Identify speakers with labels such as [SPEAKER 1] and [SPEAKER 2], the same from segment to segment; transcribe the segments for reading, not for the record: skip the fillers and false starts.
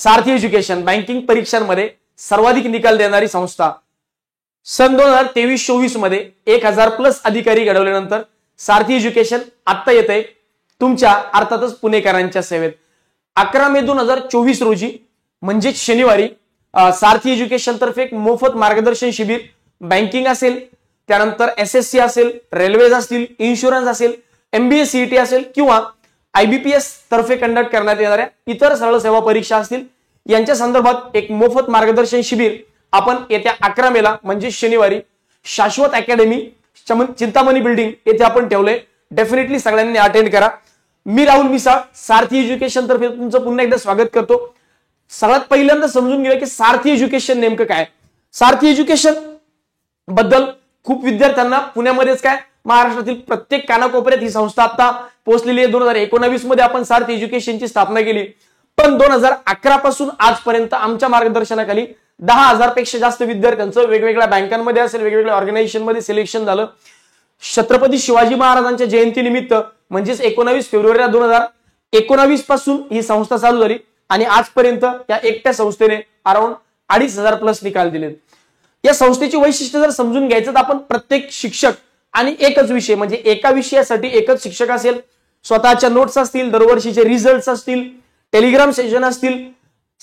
[SPEAKER 1] सारथी education banking परीक्षांमध्ये सर्वाधिक निकाल देणारी संस्था. सन 2023-24 मध्ये 1000+ अधिकारी घडवल्यानंतर सारथी एज्युकेशन आता येते तुमच्या अर्थातच पुणेकरांच्या सेवेत. 11 मे 2024 रोजी म्हणजे शनिवारी सारथी एज्युकेशन तर्फे एक मोफत मार्गदर्शन शिबिर बँकिंग असेल, त्यानंतर SSC असेल, रेल्वेज असतील, इन्शुरन्स असेल, MBA CET असेल किंवा IBPS तर्फे कंडक्ट करण्यात येणाऱ्या इतर सरळ सेवा परीक्षा असतील यांच्या संदर्भात एक मोफत मार्गदर्शन शिबिर आपण येत्या 11 मेला म्हणजे शनिवारी शाश्वत अकॅडमी चिंतामणी बिल्डिंग येथे आपण ठेवले. डेफिनेटली सगळ्यांनी अटेंड करा. मी राहुल मिसाळ सारथी एज्युकेशन तर्फे तुमचं पुन्हा एकदा स्वागत करतो. सगळ्यात पहिल्यांदा समजून घेऊया की सारथी एज्युकेशन नेमकं काय. सारथी एज्युकेशन बद्दल खूप विद्यार्थ्यांना पुण्यामध्येच काय महाराष्ट्रातील प्रत्येक कानाकोपऱ्यात ही संस्था आता पोहोचलेली आहे. 2019 मध्ये आपण सारथी एज्युकेशनची स्थापना केली, पण 2011 पासून आजपर्यंत आमच्या मार्गदर्शनाखाली 10,000 पेक्षा जास्त विद्यार्थ्यांचं वेगवेगळ्या बँकांमध्ये असेल, वेगवेगळ्या ऑर्गनायझेशन मध्ये सिलेक्शन झालं. छत्रपती शिवाजी महाराजांच्या जयंतीनिमित्त म्हणजेच 19 फेब्रुवारी 2019 पासून ही संस्था चालू झाली आणि आजपर्यंत या एकट्या संस्थेने अराउंड 2,500+ निकाल दिलेत. या संस्थेची वैशिष्ट्य जर समजून घ्यायचं तर आपण प्रत्येक शिक्षक आणि एकच विषय म्हणजे एका विषयासाठी एकच शिक्षक असेल, स्वतःच्या नोट्स असतील, दरवर्षीचे रिझल्ट असतील, टेलिग्राम सेशन असतील,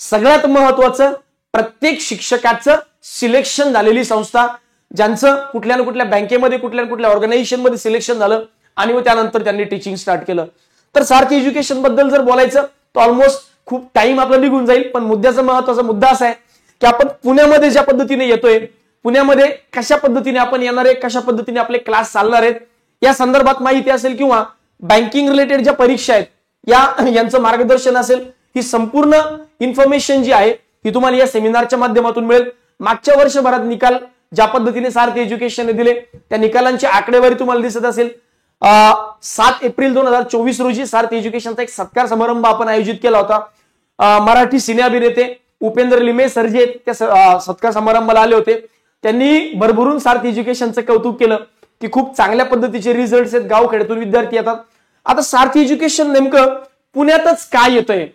[SPEAKER 1] सगळ्यात महत्वाचं प्रत्येक शिक्षकाचं सिलेक्शन झालेली संस्था, ज्यांचं कुठल्या ना कुठल्या बँकेमध्ये कुठल्या ना कुठल्या ऑर्गनायझेशन मध्ये सिलेक्शन झालं आणि मग त्यानंतर त्यांनी टीचिंग स्टार्ट केलं. तर सारथी एज्युकेशन बद्दल जर बोलायचं तर ऑलमोस्ट खूप टाइम आपला निघून जाईल, पण मुद्द्याचा महत्वाचा मुद्दा असा आहे की आपण पुण्यामध्ये ज्या पद्धतीने येतोय, पुण्यामध्ये कशा पद्धतीने आपण येणार आहे, कशा पद्धतीने आपले क्लास चालणार आहेत या संदर्भात माहिती असेल किंवा बँकिंग रिलेटेड ज्या परीक्षा आहेत यांचं मार्गदर्शन असेल, ही संपूर्ण इन्फॉर्मेशन जी आहे ही तुम्हाला या सेमिनारच्या माध्यमातून मिळेल. मागच्या वर्षभरात निकाल ज्या पद्धतीने सारथी एज्युकेशनने दिले त्या निकालांची आकडेवारी तुम्हाला दिसत असेल. 7 एप्रिल 2024 रोजी सारथी एज्युकेशनचा एक सत्कार समारंभ आपण आयोजित केला होता. मराठी सिने अभिनेते उपेंद्र लिमे सर जे त्या सत्कार समारंभाला आले होते, त्यांनी भरभरून सारथी एज्युकेशनचं कौतुक केलं की खूप चांगल्या पद्धतीचे रिझल्ट आहेत, गावखेड्यातून विद्यार्थी येतात. आता सारथी एज्युकेशन नेमकं पुण्यातच काय येतंय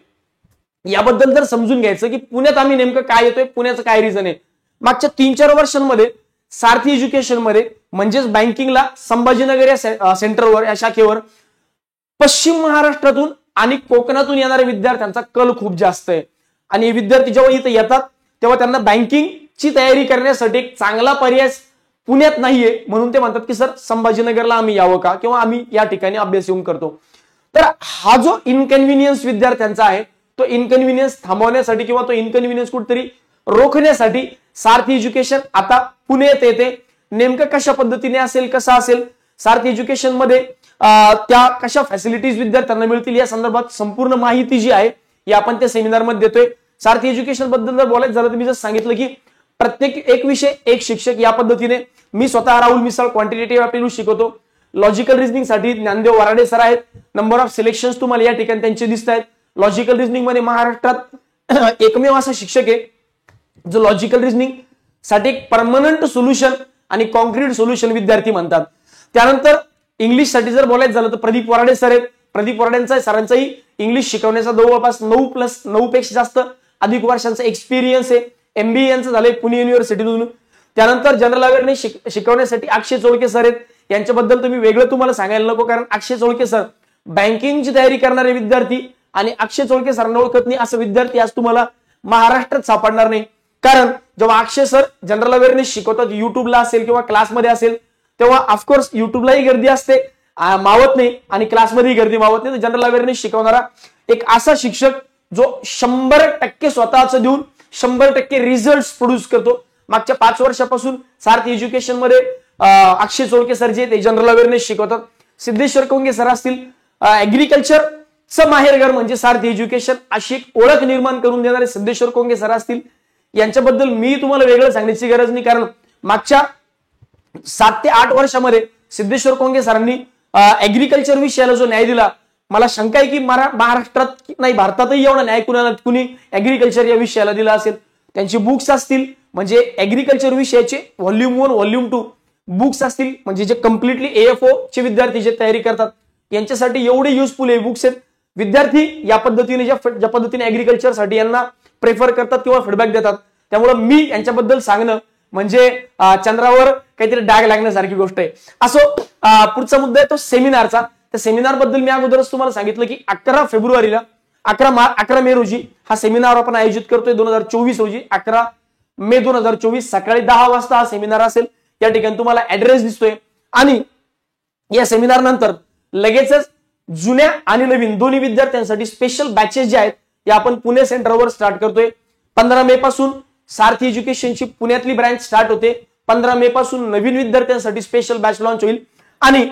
[SPEAKER 1] याबद्दल जर समजून घ्यायचं की पुण्यात आम्ही नेमकं काय येतोय, पुण्याचं काय रिझन आहे. मागच्या 3-4 वर्षांमध्ये सारथी एज्युकेशन मध्ये म्हणजेच बँकिंगला संभाजीनगर या सेंटरवर या शाखेवर पश्चिम महाराष्ट्रातून आणि कोकणातून येणाऱ्या विद्यार्थ्यांचा कल खूप जास्त आहे. आणि विद्यार्थी जेव्हा इथे येतात तेव्हा त्यांना बँकिंगची तयारी करण्यासाठी एक चांगला पर्याय पुण्यात नाहीये, म्हणून ते म्हणतात की सर संभाजीनगरला आम्ही यावं का किंवा आम्ही या ठिकाणी अभ्यास येऊन करतो. तर हा जो इनकन्व्हिनियन्स विद्यार्थ्यांचा आहे तो इनकन्व्हिनियन्स थांबवण्यासाठी किंवा तो इनकन्व्हिनियन्स कुठेतरी रोखण्यासाठी सारथी एज्युकेशन आता पुण्यात येते. नेमकं कशा पद्धतीने असेल, कसं असेल, सारथी एज्युकेशन मध्ये त्या कशा फॅसिलिटीज विद्यार्थ्यांना मिळतील या संदर्भात संपूर्ण माहिती जी आहे ही आपण त्या सेमिनार मध्ये देतोय. सारथी एज्युकेशन बद्दल जर बोलायचं झालं तर मी जर सांगितलं की प्रत्येक एक विषय एक शिक्षक या पद्धतीने. मी स्वतः राहुल मिसाळ क्वांटिटेटिव्ह ॲप्टिट्यूड शिकवतो. लॉजिकल रिझनिंग साठी ज्ञानदेव वराडे सर आहेत. नंबर ऑफ सिलेक्शन्स तुम्हाला या ठिकाणी त्यांचे दिसत आहेत. लॉजिकल रिझनिंग मध्ये महाराष्ट्रात एकमेव असा शिक्षक आहे जो लॉजिकल रिझनिंग साठी एक परमनंट सोल्युशन आणि कॉन्क्रीट सोल्युशन विद्यार्थी म्हणतात. त्यानंतर इंग्लिश साठी जर बोलायचं झालं तर प्रदीप वराडे सर आहेत. प्रदीप वराडेंचा सरांचाही इंग्लिश शिकवण्याचा जवळपास 9+9 पेक्षा जास्त अधिक वर्षांचा एक्सपिरियन्स आहे. MBA यांचं झालंय पुणे युनिव्हर्सिटीतून. त्यानंतर जनरल अवेअरनेस शिकवण्यासाठी अक्षय चोळके सर आहेत. यांच्याबद्दल तुम्ही वेगळं तुम्हाला सांगायला नको, कारण अक्षय चोळके सर बँकिंगची तयारी करणारे विद्यार्थी आणि अक्षय चोळके सरांना ओळखत नाही असं विद्यार्थी आज तुम्हाला महाराष्ट्रात सापडणार नाही. कारण जेव्हा अक्षय सर जनरल अवेअरनेस शिकवतात युट्यूबला असेल किंवा क्लासमध्ये असेल तेव्हा ऑफकोर्स युट्यूबलाही गर्दी असते, मावत नाही, आणि क्लासमध्येही गर्दी मावत नाही. जनरल अवेअरनेस शिकवणारा एक असा शिक्षक जो 100% स्वतःच देऊन 100% रिझल्ट प्रोड्यूस करतो. मागच्या 5 वर्षापासून सारथी एज्युकेशन मध्ये अक्षय चोळके सर जे ते जनरल अवेअरनेस शिकवतात. सिद्धेश्वर कोंगे सर असतील, ऍग्रिकल्चरचं माहेरघर म्हणजे सारथी एज्युकेशन अशी एक ओळख निर्माण करून देणारे सिद्धेश्वर कोंगे सर असतील. यांच्याबद्दल मी तुम्हाला वेगळं सांगण्याची गरज नाही, कारण मागच्या 7 ते 8 वर्षामध्ये सिद्धेश्वर कोंगे सरांनी ऍग्रिकल्चर विषयाला जो न्याय दिला, मला शंका आहे की महाराष्ट्रात नाही भारतातही एवढा न्याय कुणी ऍग्रिकल्चर या विषयाला दिला असेल. त्यांची बुक्स असतील म्हणजे ऍग्रिकल्चर विषयाचे व्हॉल्यूम 1 व्हॉल्यूम 2 बुक्स असतील म्हणजे जे कम्प्लिटली AFO चे विद्यार्थी जे तयारी करतात यांच्यासाठी एवढे युजफुल हे बुक्स आहेत. विद्यार्थी या पद्धतीने ज्या पद्धतीने ऍग्रिकल्चर साठी यांना प्रेफर करतात किंवा फीडबॅक देतात. त्यामुळे मी यांच्याबद्दल सांगणं म्हणजे चंद्रावर काहीतरी डाग लागण्यासारखी गोष्ट आहे. असो, पुढचा मुद्दा आहे तो सेमिनारचा. त्या सेमिनार बद्दल मी अगोदरच तुम्हाला सांगितलं की 11 फेब्रुवारीला 11 मे रोजी हा सेमिनार आपण आयोजित करतोय 2024 रोजी. 11 मे 2024 सकाळी 10 वाजता हा सेमिनार असेल. या ठिकाणी तुम्हाला ऍड्रेस दिसतोय. आणि या सेमिनार नंतर लगेचच जुन्या आणि नवीन दोन्ही विद्यार्थ्यांसाठी स्पेशल बॅचेस जे आहेत या आपण पुणे सेंटरवर स्टार्ट करतोय. 15 मे पासून सारथी एज्युकेशनची पुण्यातली ब्रँच स्टार्ट होते. 15 मे पासून नवीन विद्यार्थ्यांसाठी स्पेशल बॅच लॉन्च होईल. आणि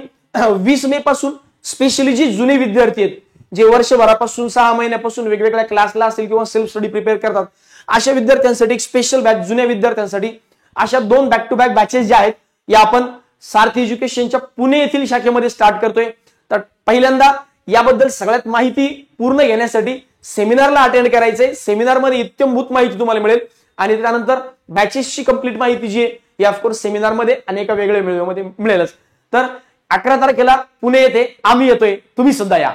[SPEAKER 1] 20 मे पासून स्पेशली जे जुने विद्यार्थी आहेत जे वर्षभरापासून 6 महिन्यापासून वेगवेगळ्या क्लासला असेल किंवा सेल्फ स्टडी प्रिपेअर करतात अशा विद्यार्थ्यांसाठी एक स्पेशल बॅच, जुन्या विद्यार्थ्यांसाठी अशा 2 बॅक टू बॅक बॅचेस ज्या आहेत या आपण सारथी एज्युकेशनच्या पुणे येथील शाखेमध्ये स्टार्ट करतोय. तर पहिल्यांदा याबद्दल सगळ्यात माहिती पूर्ण घेण्यासाठी सेमिनारला अटेंड करायचंय. सेमिनारमध्ये इत्यंभूत माहिती तुम्हाला मिळेल आणि त्यानंतर बॅचेसची कंप्लीट माहिती जी आहे ही ऑफकोर्स सेमिनारमध्ये आणि एका वेगळ्या व्हिडिओमध्ये मिळेलच. तर 11 तारखेला पुणे येथे आम्ही येतोय, तुम्ही सुद्धा या.